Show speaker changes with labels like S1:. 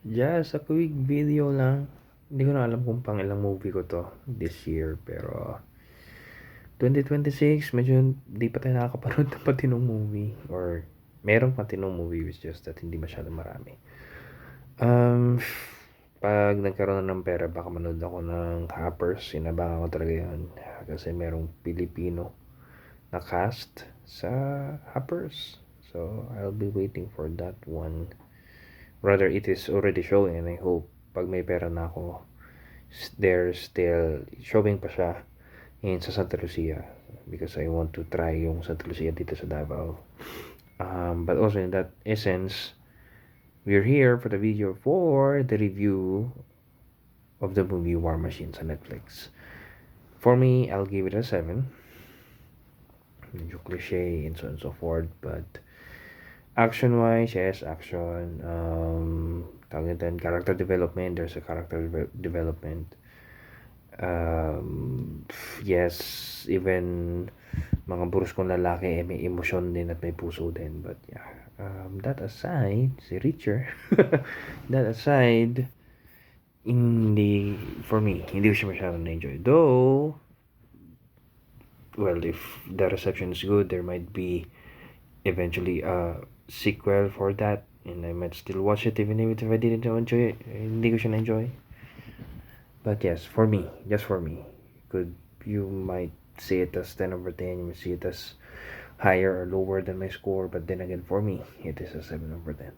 S1: Just a quick video lang. Hindi ko na alam kung pang ilang movie ko to this year. Pero 2026, medyo di pa tayo nakakapanood ng patinong movie. Or merong patinong movie, it's just that hindi masyadong marami. Um, Pag nagkaroon na ng pera, baka manood ako ng Hoppers. Inabangan ko talaga yan. Kasi merong Pilipino na cast sa Hoppers. So, I'll be waiting for that one. Rather, it is already showing and I hope pag may pera na ako, there's still showing pa siya sa Santa Lucia because I want to try yung Santa Lucia dito sa Davao. But also in that essence, we're here for the video for the review of the movie War Machine sa Netflix. For me, I'll give it a 7. Medyo cliche and so on and so forth, but action-wise, yes, action. Tawag din, character development. There's a character development. Yes, even mga bruskong lalaki, may emosyon din at may puso din. But yeah, that aside, si Richard, that aside, hindi, for me, hindi ko siya masyadong na-enjoy. Though, well, if the reception is good, there might be eventually a sequel for that and I might still watch it even if I didn't enjoy it. Hindi ko siya na-enjoy. But yes, for me, just for me, you might see it as 10 over 10, you might see it as higher or lower than my score, but then again, for me, it is a 7 over 10.